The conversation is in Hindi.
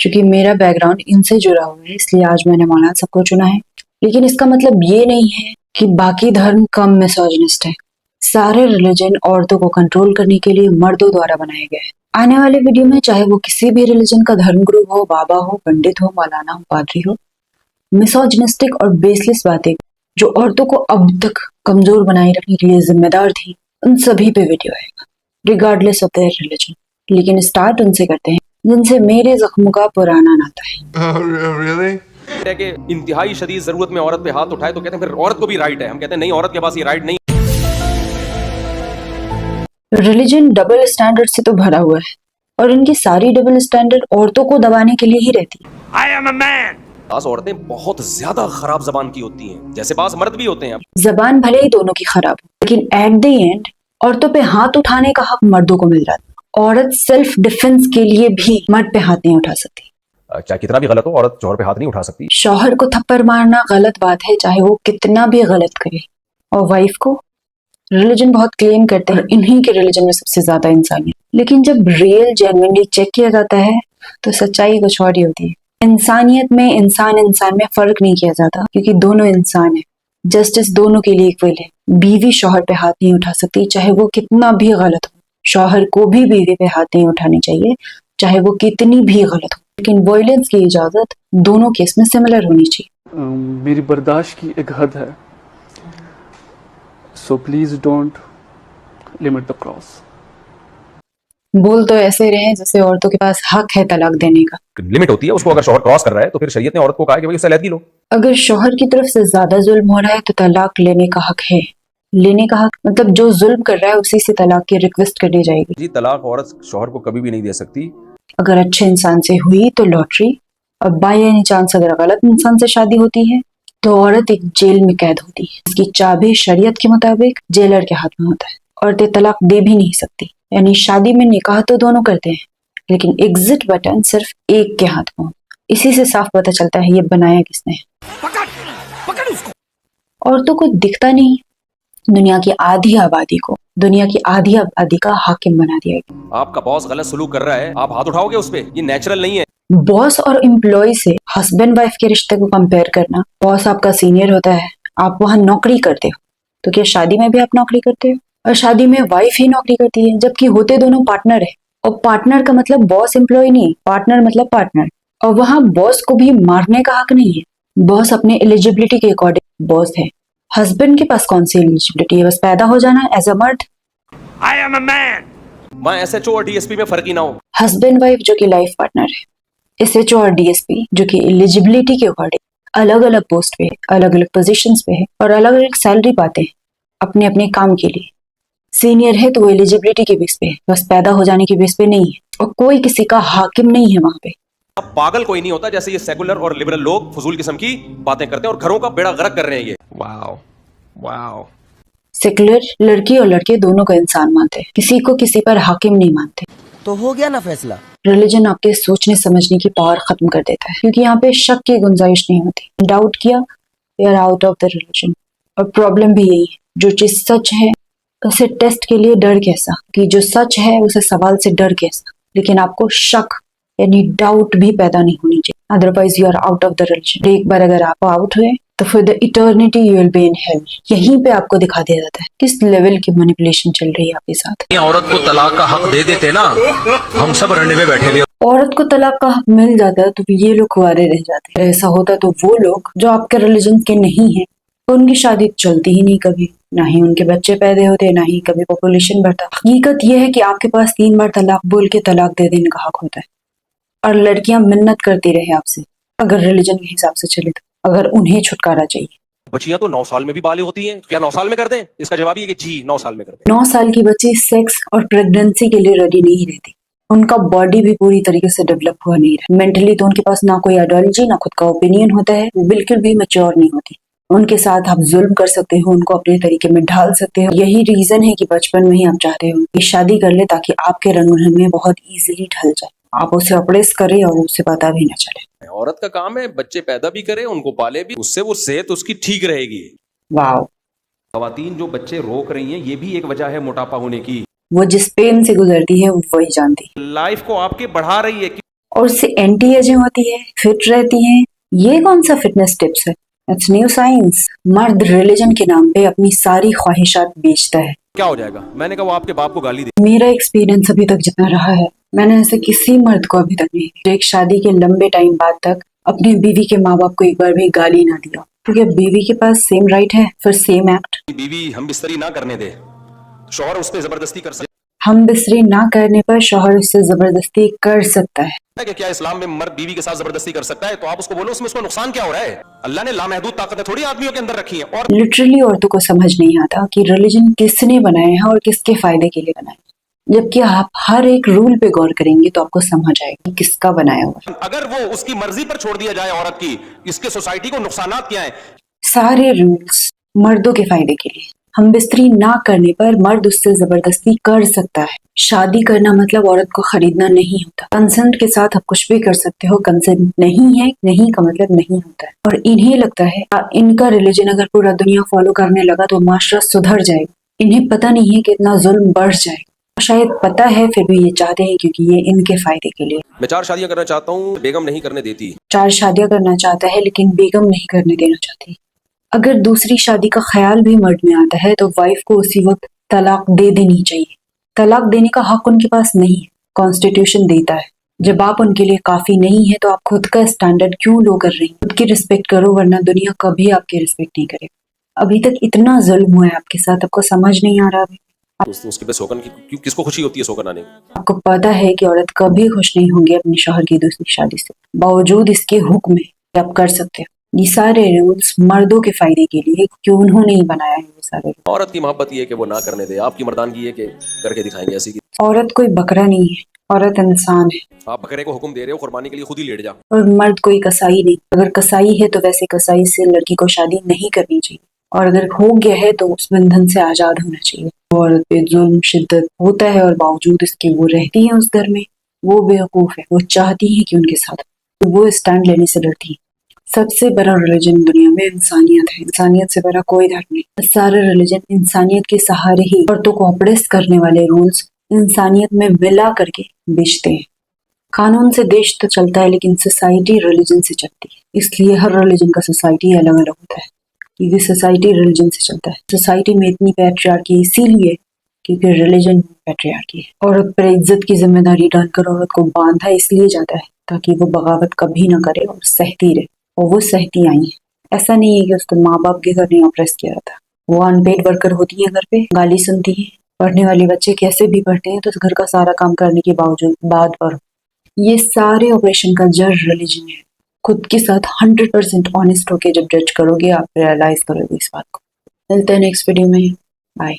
क्योंकि मेरा बैकग्राउंड इनसे जुड़ा हुआ है इसलिए आज मैंने मौलाना साहब को चुना है। लेकिन इसका मतलब ये नहीं है कि बाकी धर्म कम मिसोजिनिस्ट है। सारे रिलीजन औरतों को कंट्रोल करने के लिए मर्दों द्वारा बनाए गए हैं। आने वाले वीडियो में चाहे वो किसी भी रिलीजन का धर्म गुरु हो, बाबा हो, पंडित हो, मौलाना हो, पादरी हो, मिसोजिनिस्टिक और बेसलेस बातें जो औरतों को अब तक कमजोर बनाए रखने के लिए जिम्मेदार थी, उन सभी पे वीडियो आएगा, रिगार्डलेस ऑफ देयर रिलीजन। लेकिन स्टार्ट उनसे करते हैं जिनसे मेरे जख्मों का पुराना नाता है। really? है कि इंतहाई शदीद जरूरत में औरत पे हाथ उठाए तो कहते हैं फिर औरत को भी राइट है। हम कहते हैं नहीं, औरत के पास ये राइट नहीं। रिलीजन डबल स्टैंडर्ड से तो भरा हुआ है और इनकी सारी डबल स्टैंडर्ड औरतों को दबाने के लिए ही रहती है। I am a man. बास औरतें बहुत ज्यादा खराब जबान की होती हैं, जैसे बास मर्द भी होते हैं। जबान भले ही दोनों की खराब हो, लेकिन एट द एंड औरतों पे हाथ उठाने का हक मर्दों को मिल जाता है। औरत सेल्फ डिफेंस के लिए भी मर्द पे हाथ नहीं उठा सकती। चाहे कितना भी गलत हो, औरत शौहर पे हाथ नहीं उठा सकती। शौहर को थप्पड़ मारना गलत बात है, चाहे वो कितना भी गलत करे। और वाइफ को रिलीजन बहुत क्लेम करते हैं इन्हीं के रिलीजन में सबसे ज्यादा इंसानियत, लेकिन जब रियल जेन्युइनली चेक किया जाता है तो सच्चाई कुछ और ही होती है। इंसानियत में इंसान में फर्क नहीं किया जाता क्योंकि दोनों इंसान है। जस्टिस दोनों के लिए इक्वल है। बीवी शौहर पे हाथ नहीं उठा सकती चाहे वो कितना भी गलत हो। शौहर को भी बीवी पे हाथ नहीं उठानी चाहिए चाहे वो कितनी भी गलत हो, लेकिन वॉयलेंस की इजाजत दोनों केस में सिमिलर होनी चाहिए। मेरी बर्दाश्त की एक हद है, so please don't limit the cross. बोल तो ऐसे रहे जैसे औरतों के पास हक है तलाक देने का। लिमिट होती है उसको, अगर शौहर क्रॉस कर रहा है तो फिर शरीयत ने औरत को कहा कि भाई उससे अलहदगी लो। अगर शौहर की तरफ से ज्यादा जुल्म हो रहा है तो तलाक लेने का हक है। लेने का हक मतलब जो जुल्म कर रहा है उसी से तलाक की रिक्वेस्ट करनी जाएगी। जी, तलाक औरत शौहर को कभी भी नहीं दे सकती। अगर अच्छे इंसान से हुई तो लॉटरी, और बाय एनी चांस अगर गलत इंसान से शादी होती है तो औरत एक जेल में कैद होती है। इसकी चाबी शरीयत के मुताबिक जेलर के हाथ में होता है। औरतें तलाक दे भी नहीं सकती, यानी शादी में निकाह तो दोनों करते हैं लेकिन एग्जिट बटन सिर्फ एक के हाथ में। इसी से साफ पता चलता है ये बनाया किसने है। औरतों को दिखता नहीं, दुनिया की आधी आबादी का हाकिम बना दिया गया। आपका बॉस गलत सलूक कर रहा है, आप हाथ उठाओगे उस पे? ये नेचुरल नहीं है। बॉस और एम्प्लॉय से हस्बैंड वाइफ के रिश्ते को कंपेयर करना, बॉस आपका सीनियर होता है, आप वहां नौकरी करते हो, तो क्या शादी में भी आप नौकरी करते हो? और शादी में वाइफ ही नौकरी करती है, जबकि होते दोनों पार्टनर है। और पार्टनर का मतलब बॉस एम्प्लॉय नहीं, पार्टनर मतलब पार्टनर। और वहां बॉस को भी मारने का हक नहीं है। बॉस अपने एलिजिबिलिटी के अकॉर्डिंग बॉस है। हस्बैंड के पास कौन सी एलिजिबिलिटी है? बस पैदा हो जाना एज अ मर्द। I am a man. मैं एसएचओ और डीएसपी में फर्क ही ना हो। हस्बैंड वाइफ जो कि लाइफ पार्टनर है, एसएचओ और डीएसपी जो कि एलिजिबिलिटी के अकॉर्डिंग अलग अलग पोस्ट पे है, अलग अलग पोजीशंस पे है और अलग अलग सैलरी पाते हैं अपने अपने काम के लिए। सीनियर है तो वो एलिजिबिलिटी के बेस पे है, बस पैदा हो जाने के बेस पे नहीं है। और कोई किसी का हाकिम नहीं है वहां पे। अब पागल कोई नहीं होता जैसे ये सेकुलर और लिबरल लोग फजूल किस्म की बातें करते हैं और घरों का बेड़ा गर्क कर रहे हैं ये। Wow wow. सेकुलर लड़की और लड़के दोनों को इंसान मानते हैं, किसी को किसी पर हाकिम नहीं मानते। तो हो गया ना फैसला। रिलीजन आपके सोचने समझने की पावर खत्म कर देता है क्योंकि यहाँ पे शक की गुंजाइश नहीं होती। डाउट किया, you are out of the religion. और प्रॉब्लम भी यही है, जो चीज सच है उसे टेस्ट के लिए डर कैसा, कि जो सच है उसे सवाल से डर कैसा। लेकिन आपको शक यानी डाउट भी पैदा नहीं होनी चाहिए, otherwise you are out of the religion. एक बार अगर आप आउट हुए तो फिर the eternity you will be in hell. यहीं पे आपको दिखा दिया जाता है किस लेवल की मैनिपुलेशन चल रही है आपके साथ। औरत को तलाक का हक दे देते ना, हम सब रंडे में बैठे हुए। औरत को तलाक का हक मिल जाता है तो ये लोग कुंवारे रह जाते हैं। ऐसा होता तो वो लोग जो आपके रिलीजन के नहीं है उनकी शादी चलती ही नहीं कभी, ना ही उनके बच्चे पैदा होते, ना ही कभी पॉपुलेशन बढ़ता। हकीकत यह है कि आपके पास 3 बार तलाक बोल के तलाक दे देने का हक होता है और लड़कियां मिन्नत करती रहे आपसे, अगर रिलीजन के हिसाब से चले तो, अगर उन्हें छुटकारा चाहिए। बच्चियां तो 9 साल में भी बालिग होती हैं, क्या 9 साल में कर दें? इसका जवाब ये कि जी 9 साल में कर दें। 9 साल की बच्ची सेक्स और प्रेगनेंसी के लिए रेडी नहीं रहती। उनका बॉडी भी पूरी तरीके से डेवलप हुआ नहीं रहा। मेंटली तो उनके पास ना कोई आइडियोलॉजी ना खुद का ओपिनियन होता है, बिल्कुल भी मैच्योर नहीं होती। उनके साथ आप जुल्म कर सकते हो, उनको अपने तरीके में ढाल सकते हो। यही रीजन है कि बचपन में ही आप चाहते हो कि शादी कर ले ताकि आपके रंग में बहुत इजीली ढल जाए, आप उसे अप्रेस करें और उसे पता भी ना चले। औरत का काम है बच्चे पैदा भी करे, उनको पाले भी, उससे वो सेहत उसकी ठीक रहेगी। वाओ। खवातीन जो बच्चे रोक रही हैं ये भी एक वजह है मोटापा होने की। वो जिस पेन से गुजरती है वो वही जानती है। लाइफ को आपके बढ़ा रही है। और उससे एंटी एजिंग होती है, फिट रहती है। ये कौन सा फिटनेस टिप्स है? It's new science. मर्द रिलीजन के नाम पे अपनी सारी ख्वाहिशात बेचता है। क्या हो जाएगा? मैंने कहा वो आपके बाप को गाली दे। मेरा एक्सपीरियंस अभी तक जितना रहा है, मैंने ऐसे किसी मर्द को अभी तक नहीं जो एक शादी के लंबे टाइम बाद तक अपनी बीवी के माँ बाप को एक बार भी गाली ना दिया। क्योंकि बीवी के पास सेम राइट है फिर सेम एक्ट। बीवी हम बिस्तरी ना करने दे, शौहर उस पर जबरदस्ती कर सकता हम बिस्तरी ना करने पर शौहर उससे जबरदस्ती कर सकता है। है कि क्या इस्लाम में मर्द बीवी के साथ जबरदस्ती कर सकता है? तो आप उसको बोलो उसमें उसको नुकसान क्या हो रहा है? अल्लाह ने लामहदूद ताकतें थोड़ी आदमियों के अंदर रखी है। और लिटरली औरतों को समझ नहीं आता कि रिलीजन किसने बनाया है और किसके फायदे के लिए बनाया है। जबकि आप हर एक रूल पे गौर करेंगे तो आपको समझ आएगा कि किसका बनाया हुआ है। अगर वो उसकी मर्जी पर छोड़ दिया जाए औरत की, इसके सोसाइटी को नुकसान क्या है? सारे रूल्स मर्दों के फायदे के लिए। हम बिस्तरी ना करने पर मर्द उससे जबरदस्ती कर सकता है। शादी करना मतलब औरत को खरीदना नहीं होता। कंसेंट के साथ आप कुछ भी कर सकते हो, कंसेंट नहीं है, नहीं का मतलब नहीं होता है। और इन्हें लगता है इनका रिलीजन अगर पूरा दुनिया फॉलो करने लगा तो माशरा सुधर जाएगा। इन्हें पता नहीं है कि इतना जुल्म बढ़ जाएगा। शायद पता है फिर भी ये चाहते हैं क्योंकि ये इनके फायदे के लिए। मैं 4 शादियां करना चाहता हूँ, बेगम नहीं करने देती। 4 शादियां करना चाहता है लेकिन बेगम नहीं करने देना चाहती। अगर दूसरी शादी का ख्याल भी मर्द में आता है तो वाइफ को उसी वक्त तलाक दे देनी चाहिए। तलाक देने का हक उनके पास नहीं है, कॉन्स्टिट्यूशन देता है। जब आप उनके लिए काफी नहीं है तो आप खुद का स्टैंडर्ड क्यों लो कर रही हैं? खुद की रिस्पेक्ट करो वरना दुनिया कभी आपकी रिस्पेक्ट नहीं करेगी। अभी तक इतना जुल्म हुआ है आपके साथ, आपको समझ नहीं आ रहा अभी। उसके पे शौकन की किसको खुशी होती है शौकन आने की? आपको पता है कि औरत कभी खुश नहीं होंगी अपने शौहर की दूसरी शादी से, बावजूद इसके हुक्म है आप कर सकते हो। ये सारे रूल्स मर्दों के फायदे के लिए, क्यों उन्होंने ही बनाया है ये सारे रूल्स। औरत की मोहब्बत ये है कि वो ना करने दे, आपकी मर्दानगी ये कि करके दिखाएंगे ऐसी की। औरत कोई बकरा नहीं है, औरत इंसान है। आप बकरे को हुक्म दे रहे हो कुर्बानी के लिए, खुद ही लेट जा। और मर्द कोई कसाई नहीं। अगर कसाई है तो वैसे कसाई से लड़की को शादी नहीं करनी चाहिए, और अगर हो गया है तो उस बंधन से आजाद होना चाहिए। औरत पे जुल्म शिद्दत होता है और बावजूद इसके वो रहती है उस घर में। वो बेवकूफ है, वो चाहती है कि उनके साथ तो वो स्टैंड लेने से डरती है। सबसे बड़ा रिलीजन दुनिया में इंसानियत है। इंसानियत से बड़ा कोई धर्म नहीं। सारे रिलीजन इंसानियत के सहारे ही औरतों को ऑप्रेस करने वाले रूल्स इंसानियत में मिला करके बेचते हैं। कानून से देश तो चलता है लेकिन सोसाइटी रिलीजन से चलती है। इसलिए हर रिलीजन का सोसाइटी अलग अलग होता है, क्योंकि सोसाइटी रिलीजन से चलता है। सोसाइटी में इतनी पैट्रियार्की इसीलिए क्योंकि रिलीजन पैट्रियार्की है। औरत पर इज्जत की जिम्मेदारी डालकर औरत को बांधा इसलिए जाता है ताकि वो बगावत कभी ना करे और सहती रहे, और वो सहती आई है। ऐसा नहीं है कि उसको माँ बाप के घर नहीं ऑप्रेस किया था। वो अनपेड वर्कर होती है, घर पे गाली सुनती है। पढ़ने वाले बच्चे कैसे भी पढ़ते हैं तो उस घर का सारा काम करने के बावजूद बाद पर ये सारे ऑपरेशन का जड़ रिलीजन है। खुद के साथ 100% ऑनेस्ट होके जब जज करोगे आप रियलाइज करोगे इस बात को। मिलते हैं नेक्स्ट वीडियो में। बाय।